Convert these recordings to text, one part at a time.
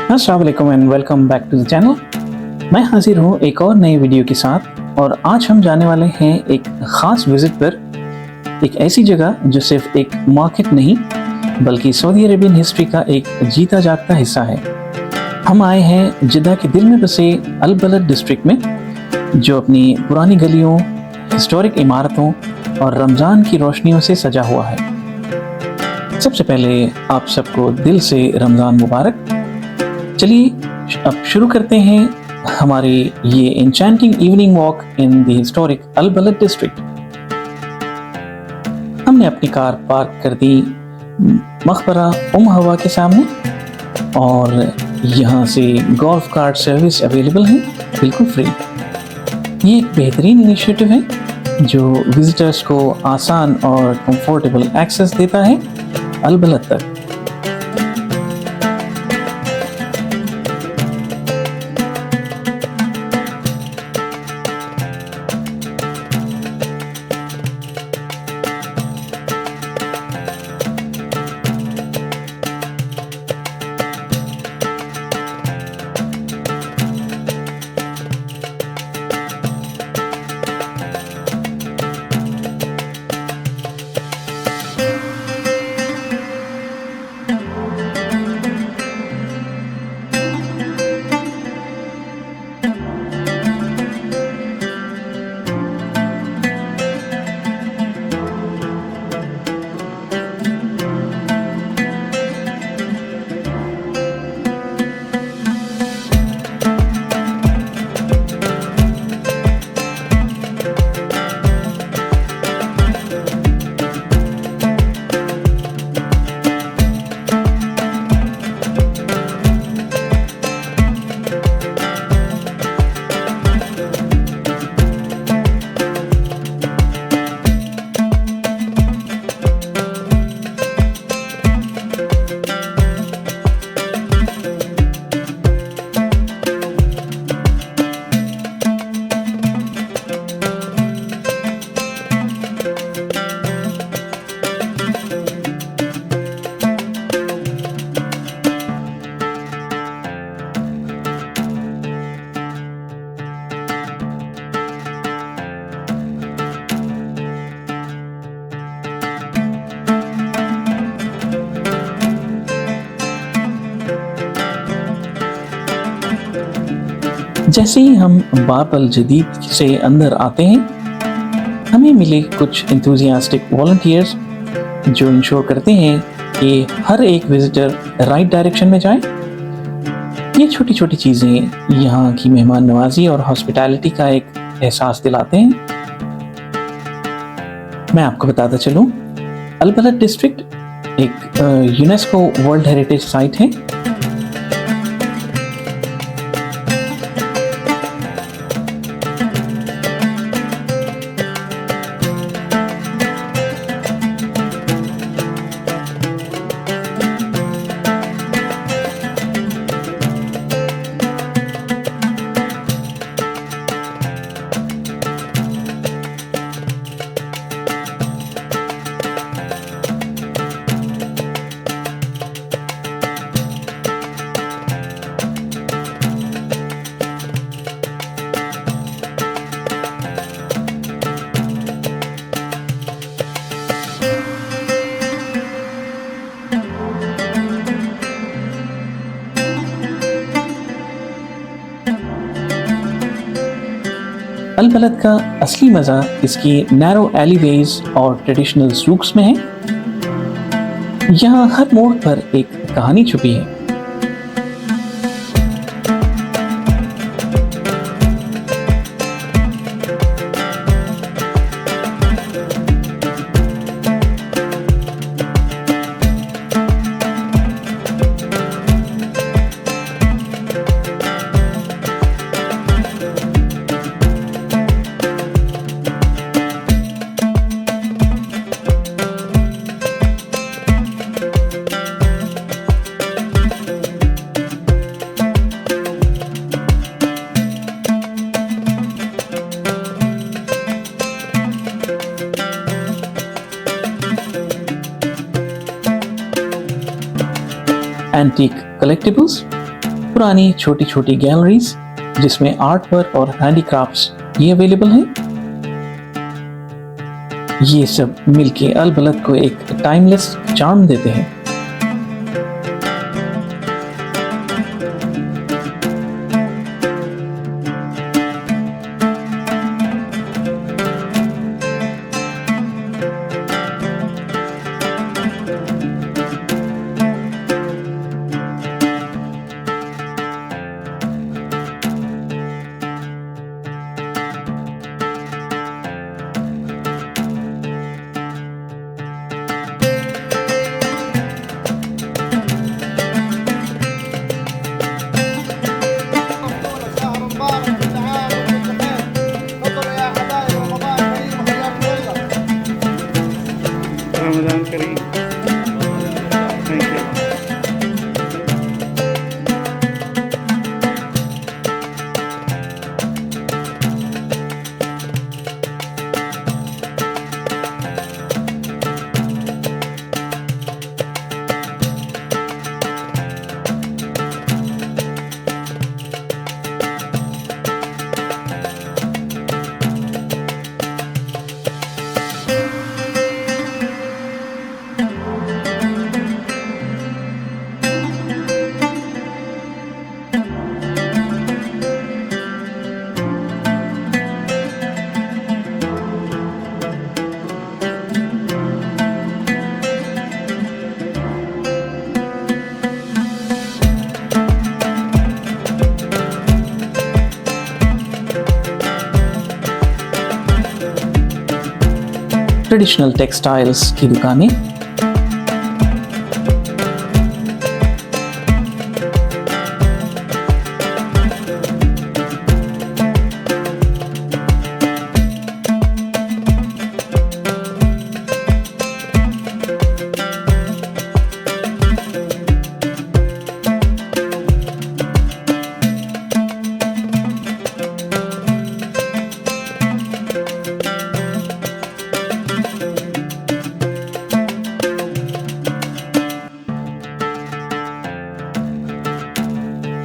अस्सलाम वालेकुम and welcome back to the channel. मैं हाजिर हूँ एक और नई वीडियो के साथ और आज हम जाने वाले हैं एक ख़ास विज़िट पर, एक ऐसी जगह जो सिर्फ एक मार्केट नहीं बल्कि सऊदी अरेबियन हिस्ट्री का एक जीता जागता हिस्सा है। हम आए हैं जिद्दा के दिल में बसे अल बलद डिस्ट्रिक्ट में, जो अपनी पुरानी गलियों, हिस्टोरिक इमारतों और रमज़ान की रोशनियों से सजा हुआ है। सबसे पहले आप सबको दिल से रमज़ान मुबारक। चलिए अब शुरू करते हैं हमारी ये enchanting evening walk in the historic Al Balad district. हमने अपनी कार पार्क कर दी मकबरा हवा के सामने और यहाँ से गोल्फ कार्ट सर्विस अवेलेबल है बिल्कुल फ्री। ये एक बेहतरीन इनिशिएटिव है जो विजिटर्स को आसान और कंफर्टेबल एक्सेस देता है अल बलद तक। जैसे ही हम बाब अल जदीद से अंदर आते हैं, हमें मिले कुछ इंथुजियास्टिक वॉलंटियर्स जो इंश्योर करते हैं कि हर एक विजिटर राइट डायरेक्शन में जाए। ये छोटी छोटी चीज़ें यहाँ की मेहमान नवाजी और हॉस्पिटैलिटी का एक एहसास दिलाते हैं। मैं आपको बताता चलूँ, अल बलद डिस्ट्रिक्ट एक यूनेस्को वर्ल्ड हेरिटेज साइट है। अल बलद का असली मज़ा इसकी नैरो एलीवेज और ट्रेडिशनल सूक्स में है। यहाँ हर मोड़ पर एक कहानी छुपी है। antique collectibles, पुरानी छोटी छोटी गैलरीज जिसमें आर्ट वर्क और हैंडीक्राफ्ट्स ये अवेलेबल हैं। ये सब मिलके अल बलद को एक टाइमलेस चार्म देते हैं। रमजान करीम। Thank you. ट्रेडिशनल टेक्सटाइल्स की दुकानें,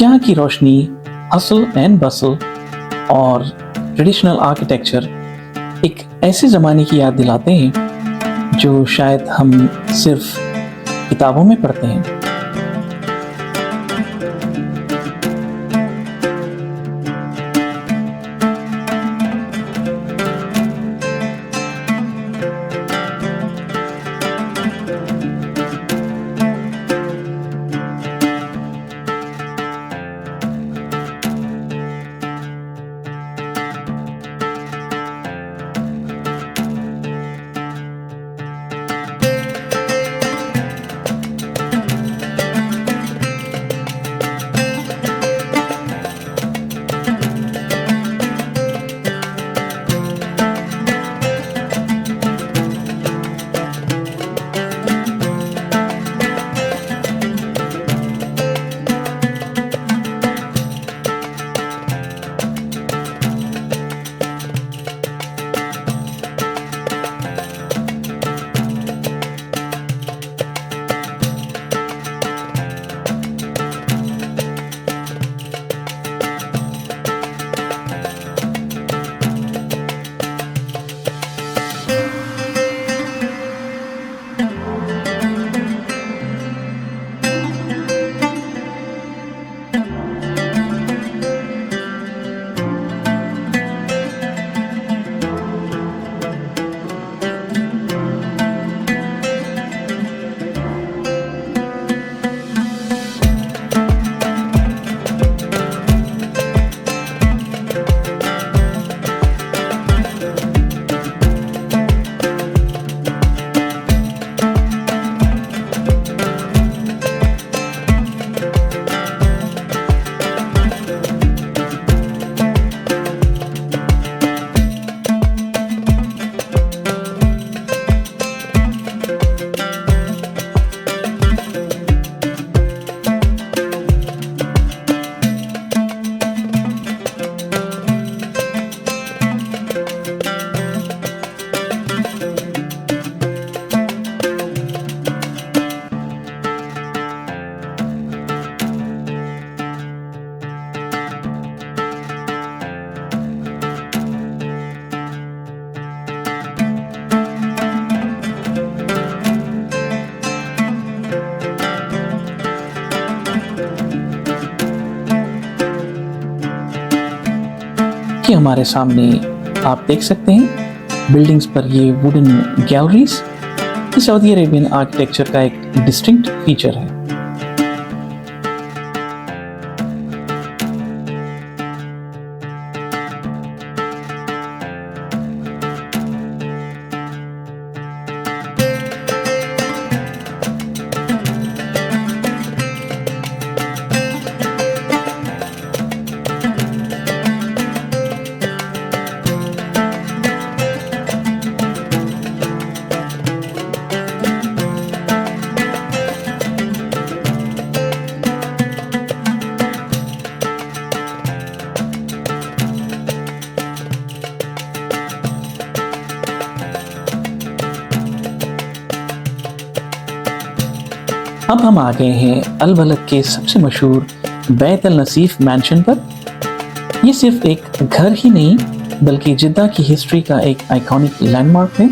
यहाँ की रोशनी, हसल एंड बसल और ट्रेडिशनल आर्किटेक्चर एक ऐसे ज़माने की याद दिलाते हैं जो शायद हम सिर्फ किताबों में पढ़ते हैं। ये हमारे सामने आप देख सकते हैं बिल्डिंग्स पर ये वुडन गैलरीज, ये सऊदी अरेबियन आर्किटेक्चर का एक डिस्टिंक्ट फीचर है। अब हम आ गए हैं अल बलद के सबसे मशहूर बैत अल नसीफ मैंशन पर। ये सिर्फ एक घर ही नहीं बल्कि जिद्दा की हिस्ट्री का एक आइकॉनिक लैंडमार्क है।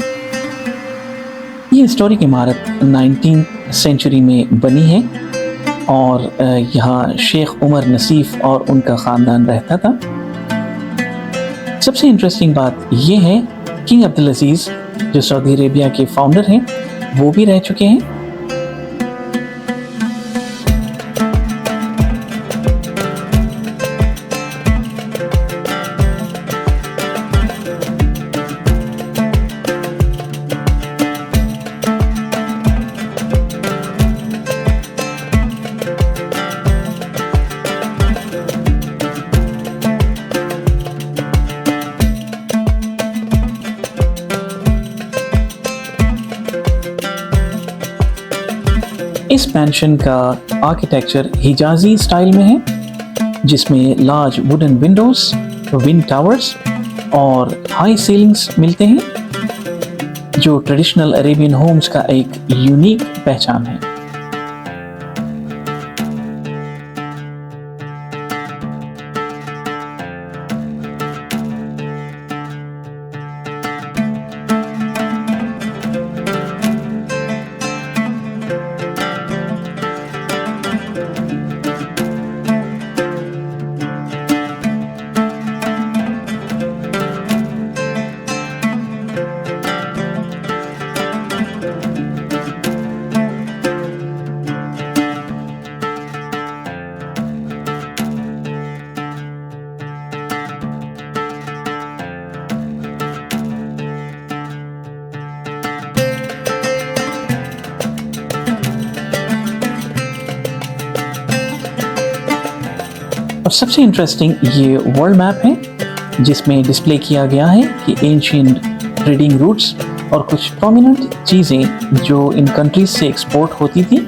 ये हिस्टोरिक इमारत 19th सेंचुरी में बनी है और यहाँ शेख उमर नसीफ और उनका ख़ानदान रहता था। सबसे इंटरेस्टिंग बात ये है किंग अब्दुल अजीज़ जो सऊदी अरेबिया के फाउंडर हैं वो भी रह चुके हैं। इस मैंशन का आर्किटेक्चर हिजाजी स्टाइल में है जिसमें large wooden Windows, wind towers और हाई सीलिंग्स मिलते हैं जो ट्रेडिशनल अरेबियन होम्स का एक यूनिक पहचान है। और सबसे इंटरेस्टिंग ये वर्ल्ड मैप है जिसमें डिस्प्ले किया गया है कि एंशिएंट ट्रेडिंग रूट्स और कुछ प्रोमिनेंट चीज़ें जो इन कंट्रीज से एक्सपोर्ट होती थी।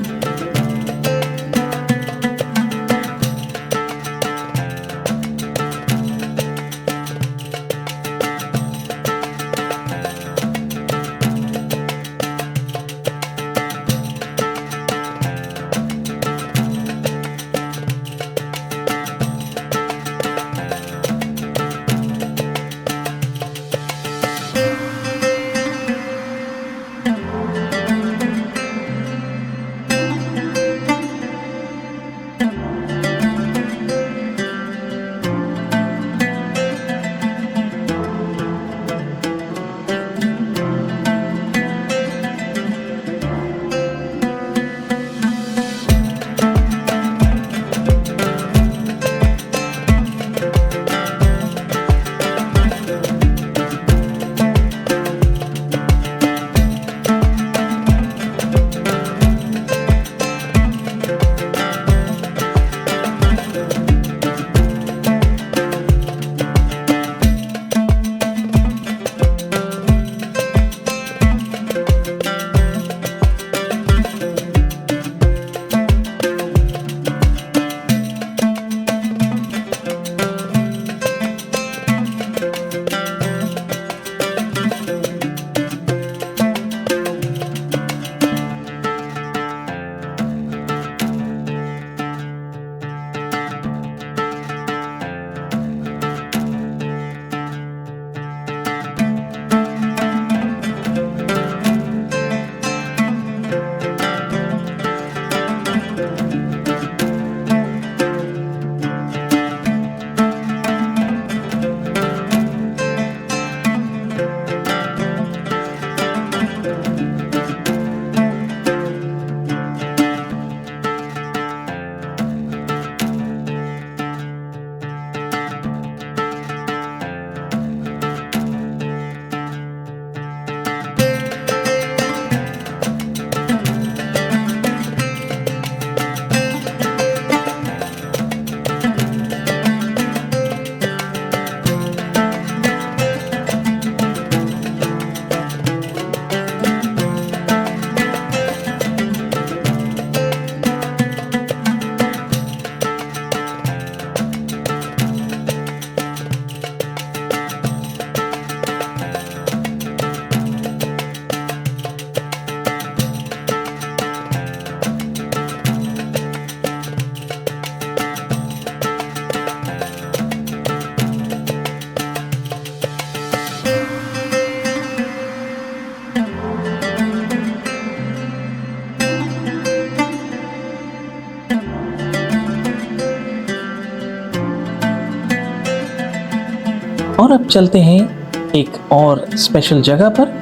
और अब चलते हैं एक और स्पेशल जगह पर।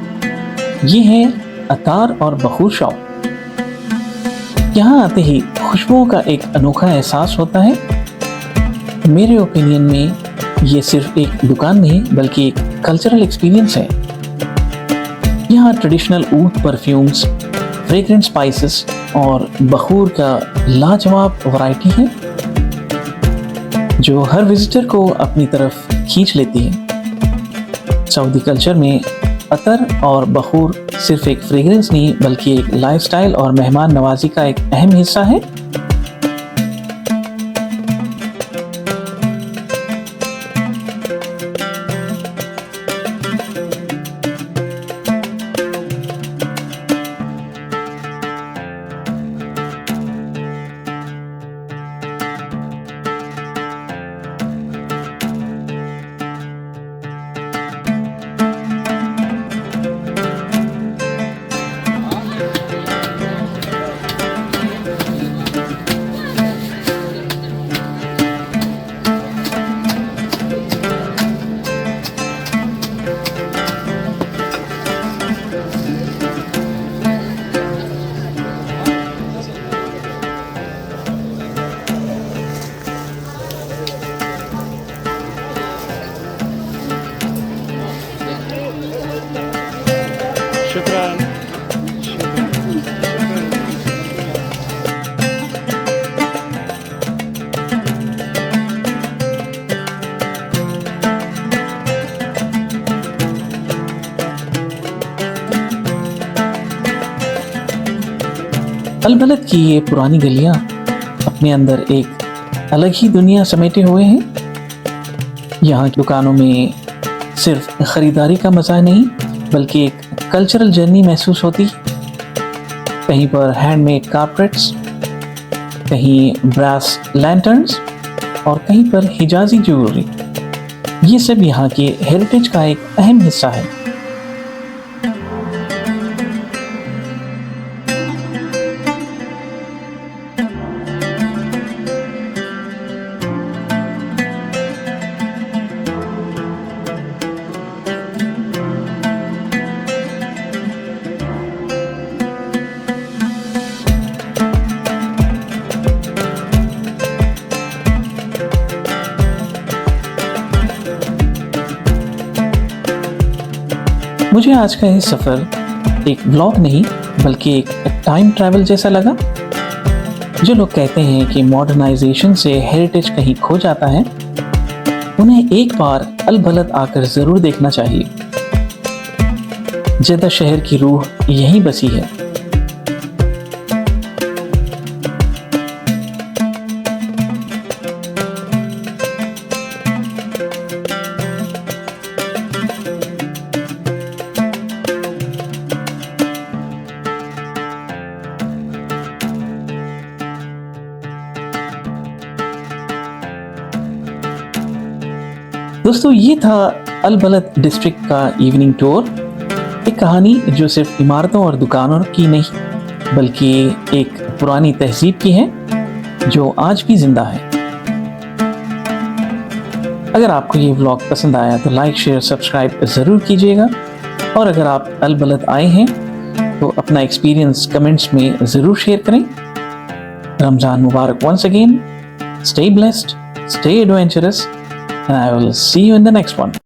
ये है अतार और बखूर शॉप। यहाँ आते ही खुशबुओं का एक अनोखा एहसास होता है। मेरे ओपिनियन में ये सिर्फ एक दुकान नहीं बल्कि एक कल्चरल एक्सपीरियंस है। यहाँ ट्रेडिशनल ऊद परफ्यूम्स, फ्रेग्रेंट स्पाइसेस और बखूर का लाजवाब वैरायटी है जो हर विजिटर को अपनी तरफ खींच लेती है। सऊदी कल्चर में अतर और बखूर सिर्फ एक फ्रेग्रेंस नहीं बल्कि एक लाइफस्टाइल और मेहमान नवाजी का एक अहम हिस्सा है। शुक्रान। अलबलद की ये पुरानी गलियां अपने अंदर एक अलग ही दुनिया समेटे हुए हैं। यहाँ की दुकानों में सिर्फ खरीदारी का मजा नहीं बल्कि एक कल्चरल जर्नी महसूस होती है। कहीं पर हैंडमेड कारपेट्स, कहीं ब्रास लैंटर्न्स और कहीं पर हिजाजी ज्वेलरी। ये सब यहाँ के हेरिटेज का एक अहम हिस्सा है। मुझे आज का ये सफ़र एक व्लॉग नहीं बल्कि एक टाइम ट्रैवल जैसा लगा। जो लोग कहते हैं कि मॉडर्नाइजेशन से हेरिटेज कहीं खो जाता है, उन्हें एक बार अलबलद आकर ज़रूर देखना चाहिए। जद्दा शहर की रूह यहीं बसी है। दोस्तों, ये था अलबलद डिस्ट्रिक्ट का इवनिंग टूर। एक कहानी जो सिर्फ इमारतों और दुकानों की नहीं बल्कि एक पुरानी तहजीब की है जो आज भी जिंदा है। अगर आपको ये व्लॉग पसंद आया तो लाइक, शेयर, सब्सक्राइब ज़रूर कीजिएगा। और अगर आप अलबलद आए हैं तो अपना एक्सपीरियंस कमेंट्स में ज़रूर शेयर करें। रमज़ान मुबारक once again. Stay blessed, stay adventurous, and I will see you in the next one.